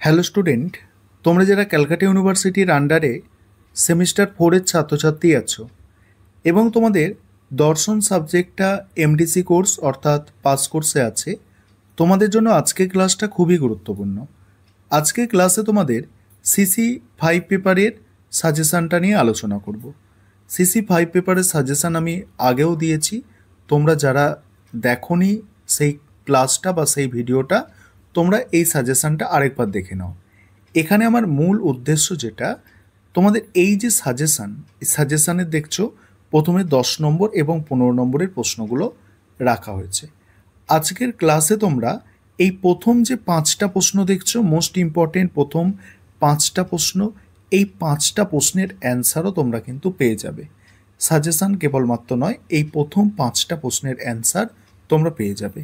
Hello student, তোমরা যারা ক্যালকাটা ইউনিভার্সিটির আন্ডারে সেমিস্টার 4-এর ছাত্রছাত্রী আছো এবং তোমাদের দর্শন সাবজেক্টটা এমডিসি কোর্স অর্থাৎ পাস কোর্সে আছে, তোমাদের জন্য আজকের ক্লাসটা খুবই গুরুত্বপূর্ণ। আজকের ক্লাসে তোমাদের সিসি 5 পেপারের সাজেশানটা নিয়ে আলোচনা করব। সিসি 5 পেপারের সাজেশান আমি আগেও দিয়েছি, তোমরা যারা দেখোনি সেই ক্লাসটা বা সেই ভিডিওটা, তোমরা এই সাজেশানটা আরেকবার দেখে নাও। এখানে আমার মূল উদ্দেশ্য যেটা, তোমাদের এই যে সাজেশান, এই সাজেশানে দেখছো প্রথমে 10 নম্বর এবং 15 নম্বরের প্রশ্নগুলো রাখা হয়েছে। আজকের ক্লাসে তোমরা এই প্রথম যে 5টা প্রশ্ন দেখছো, মোস্ট ইম্পর্টেন্ট প্রথম 5টা প্রশ্ন, এই 5টা প্রশ্নের অ্যান্সারও তোমরা কিন্তু পেয়ে যাবে। সাজেশান কেবলমাত্র নয়, এই প্রথম 5টা প্রশ্নের অ্যান্সার তোমরা পেয়ে যাবে।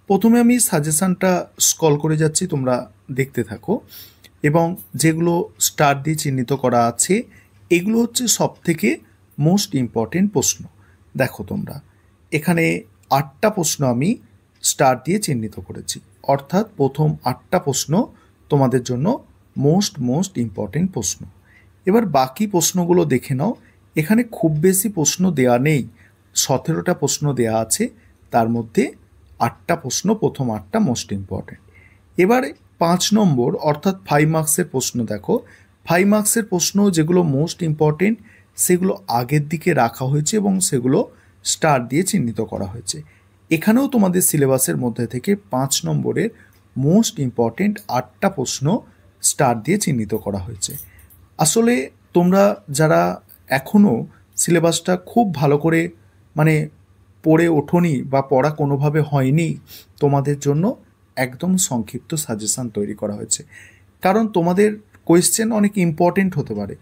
প্রথমে আমি সাজেশানটা স্ক্রল করে যাচ্ছি, তোমরা দেখতে থাকো। এবং যেগুলো স্টার দিয়ে চিহ্নিত করা আছে, এগুলো হচ্ছে সবথেকে মোস্ট ইম্পর্টেন্ট প্রশ্ন। দেখো তোমরা এখানে 8টা প্রশ্ন আমি স্টার দিয়ে চিহ্নিত করেছি, অর্থাৎ প্রথম 8টা প্রশ্ন তোমাদের জন্য মোস্ট ইম্পর্টেন্ট প্রশ্ন। এবার বাকি প্রশ্নগুলো দেখে নাও। এখানে খুব বেশি প্রশ্ন দেয়া নেই, 17টা প্রশ্ন দেয়া আছে, তার মধ্যে 8টা প্রশ্ন, প্রথম 8টা মোস্ট ইম্পর্টেন্ট। এবারে 5 নম্বর অর্থাৎ 5 মার্কসের প্রশ্ন দেখো। 5 মার্কসের প্রশ্ন যেগুলো মোস্ট ইম্পর্টেন্ট সেগুলো আগের দিকে রাখা হয়েছে এবং সেগুলো স্টার দিয়ে চিহ্নিত করা হয়েছে। এখানেও তোমাদের সিলেবাসের মধ্যে থেকে 5 নম্বরের মোস্ট ইম্পর্টেন্ট 8টা প্রশ্ন স্টার দিয়ে চিহ্নিত করা হয়েছে। আসলে তোমরা যারা এখনও সিলেবাসটা খুব ভালো করে মানে পড়ে ওঠোনি বা পড়া কোনোভাবে হয়নি, তোমাদের জন্য একদম সংক্ষিপ্ত সাজেশান তৈরি করা হয়েছে। কারণ তোমাদের কোয়েশ্চেন অনেক ইম্পর্টেন্ট হতে পারে।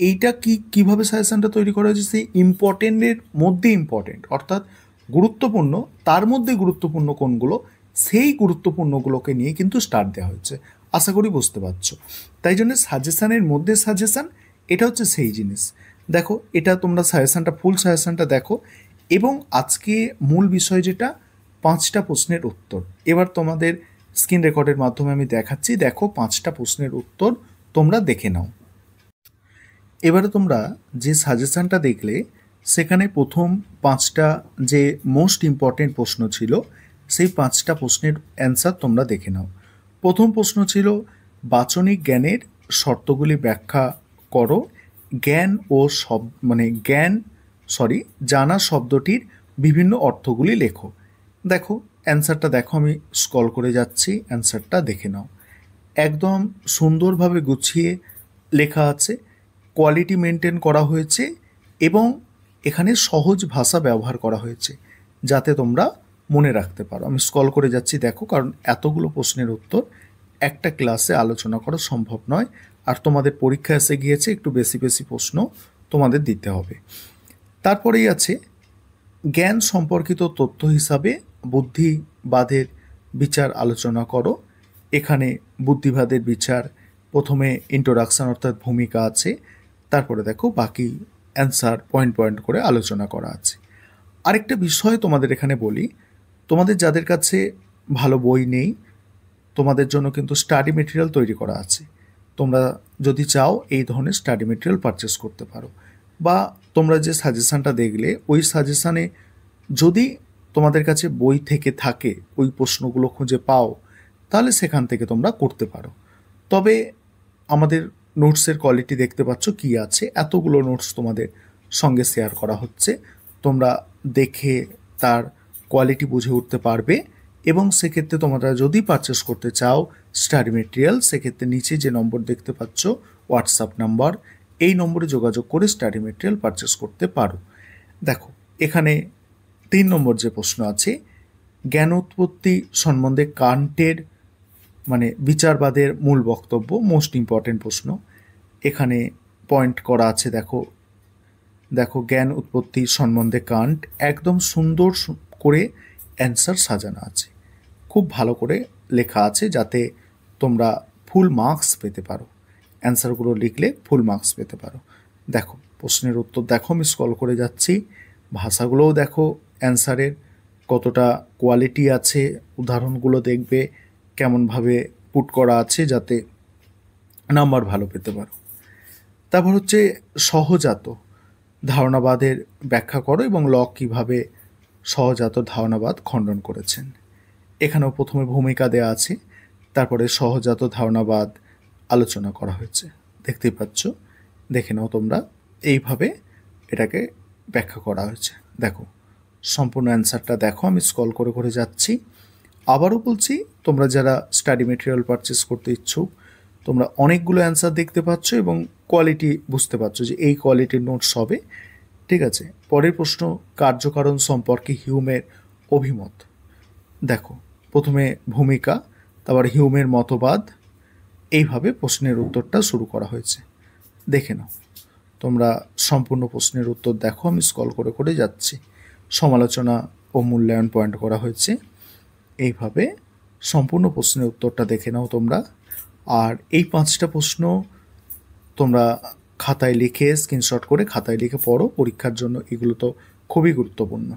এইটা কিভাবে সাজেশানটা তৈরি করা হয়েছে, সেই ইম্পর্টেন্টের মধ্যে ইম্পর্টেন্ট অর্থাৎ গুরুত্বপূর্ণ, তার মধ্যে গুরুত্বপূর্ণ কোনগুলো, সেই গুরুত্বপূর্ণগুলোকে নিয়ে কিন্তু স্টার দেওয়া হয়েছে। আশা করি বুঝতে পারছো। তাই জন্য সাজেশানের মধ্যে সাজেশান, এটা হচ্ছে সেই জিনিস। দেখো এটা তোমরা সাজেশানটা, ফুল সাজেশানটা দেখো। এবং আজকে মূল বিষয় যেটা, 5টা প্রশ্নের উত্তর। এবার তোমাদের স্ক্রিন রেকর্ডের মাধ্যমে আমি দেখাচ্ছি, দেখো 5টা প্রশ্নের উত্তর তোমরা দেখে নাও। এবারে তোমরা যে সাজেশানটা দেখলে, সেখানে প্রথম 5টা যে মোস্ট ইম্পর্টেন্ট প্রশ্ন ছিল, সেই 5টা প্রশ্নের অ্যান্সার তোমরা দেখে নাও। প্রথম প্রশ্ন ছিল বাচনিক জ্ঞানের শর্তগুলি ব্যাখ্যা করো, জ্ঞান ও জানা শব্দটির বিভিন্ন অর্থগুলি লেখো। দেখো অ্যান্সারটা দেখো, আমি স্ক্রল করে যাচ্ছি, অ্যান্সারটা দেখে নাও। একদম সুন্দরভাবে গুছিয়ে লেখা আছে, কোয়ালিটি মেনটেন করা হয়েছে এবং এখানে সহজ ভাষা ব্যবহার করা হয়েছে যাতে তোমরা মনে রাখতে পারো। আমি স্ক্রল করে যাচ্ছি, দেখো, কারণ এতগুলো প্রশ্নের উত্তর একটা ক্লাসে আলোচনা করা সম্ভব নয়, আর তোমাদের পরীক্ষা এসে গিয়েছে, একটু বেশি বেশি প্রশ্ন তোমাদের দিতে হবে। তারপরেই আছে জ্ঞান সম্পর্কিত তথ্য হিসাবে বুদ্ধিবাদের বিচার আলোচনা করো। এখানে বুদ্ধিবাদের বিচার প্রথমে ইন্ট্রোডাকশন অর্থাৎ ভূমিকা আছে, তারপরে দেখো বাকি অ্যান্সার পয়েন্ট পয়েন্ট করে আলোচনা করা আছে। আরেকটা বিষয় তোমাদের এখানে বলি, তোমাদের যাদের কাছে ভালো বই নেই, তোমাদের জন্য কিন্তু স্টাডি মেটেরিয়াল তৈরি করা আছে। তোমরা যদি চাও এই ধরনের স্টাডি মেটেরিয়াল পারচেস করতে পারো, বা তোমরা যে সাজেশানটা দেখলে ওই সাজেশানে যদি তোমাদের কাছে বই থেকে থাকে, ওই প্রশ্নগুলো খুঁজে পাও, তাহলে সেখান থেকে তোমরা করতে পারো। তবে আমাদের নোটসের কোয়ালিটি দেখতে পাচ্ছ কি আছে, এতগুলো নোটস তোমাদের সঙ্গে শেয়ার করা হচ্ছে, তোমরা দেখে তার কোয়ালিটি বুঝে উঠতে পারবে। এবং সেক্ষেত্রে তোমরা যদি পারচেস করতে চাও স্টাডি মেটেরিয়াল, সেক্ষেত্রে নিচে যে নম্বর দেখতে পাচ্ছ হোয়াটসঅ্যাপ নাম্বার, এই নম্বরে যোগাযোগ করে স্টাডি মেটেরিয়াল পারচেস করতে পারো। দেখো এখানে 3 নম্বর যে প্রশ্ন আছে, জ্ঞান উৎপত্তি সম্বন্ধে কান্টের বিচারবাদের মূল বক্তব্য, মোস্ট ইম্পর্টেন্ট প্রশ্ন। এখানে পয়েন্ট করা আছে, দেখো দেখো জ্ঞান উৎপত্তি সম্বন্ধে কান্ট, একদম সুন্দর করে অ্যান্সার সাজানো আছে, খুব ভালো করে লেখা আছে যাতে তোমরা ফুল মার্কস পেতে পারো। অ্যান্সারগুলো লিখলে ফুল মার্কস পেতে পারো। দেখো প্রশ্নের উত্তর দেখো, আমি স্ক্রল করে যাচ্ছি, ভাষাগুলোও দেখো, অ্যান্সারের কতটা কোয়ালিটি আছে, উদাহরণগুলো দেখবে কেমনভাবে পুট করা আছে যাতে নাম্বার ভালো পেতে পারো। তারপর হচ্ছে সহজাত ধারণাবাদের ব্যাখ্যা করো এবং লক কীভাবে সহজাত ধারণাবাদ খণ্ডন করেছেন। এখানেও প্রথমে ভূমিকা দেওয়া আছে, তারপরে সহজাত ধারণাবাদ আলোচনা করা হয়েছে। দেখতেই পাচ্ছ, দেখে নাও তোমরা, এইভাবে এটাকে ব্যাখ্যা করা হয়েছে। দেখো সম্পূর্ণ অ্যান্সারটা দেখো, আমি স্ক্রল করে করে যাচ্ছি। আবারও বলছি, তোমরা যারা স্টাডি মেটেরিয়াল পারচেস করতে ইচ্ছুক, তোমরা অনেকগুলো অ্যান্সার দেখতে পাচ্ছ এবং কোয়ালিটি বুঝতে পারছো যে এই কোয়ালিটির নোটস হবে। ঠিক আছে, পরের প্রশ্ন, কার্যকারণ সম্পর্কে হিউমের অভিমত। দেখো প্রথমে ভূমিকা, তারপর হিউমের মতবাদ, এইভাবে প্রশ্নের উত্তরটা শুরু করা হয়েছে। দেখে নাও তোমরা সম্পূর্ণ প্রশ্নের উত্তর দেখো, আমি স্ক্রল করে করে যাচ্ছি। সমালোচনা ও মূল্যায়ন পয়েন্ট করা হয়েছে। এইভাবে সম্পূর্ণ প্রশ্নের উত্তরটা দেখে নাও তোমরা। আর এই 5টা প্রশ্ন তোমরা খাতায় লিখে স্ক্রিনশট করে খাতায় লিখে পড়ো, পরীক্ষার জন্য এগুলো তো খুবই গুরুত্বপূর্ণ।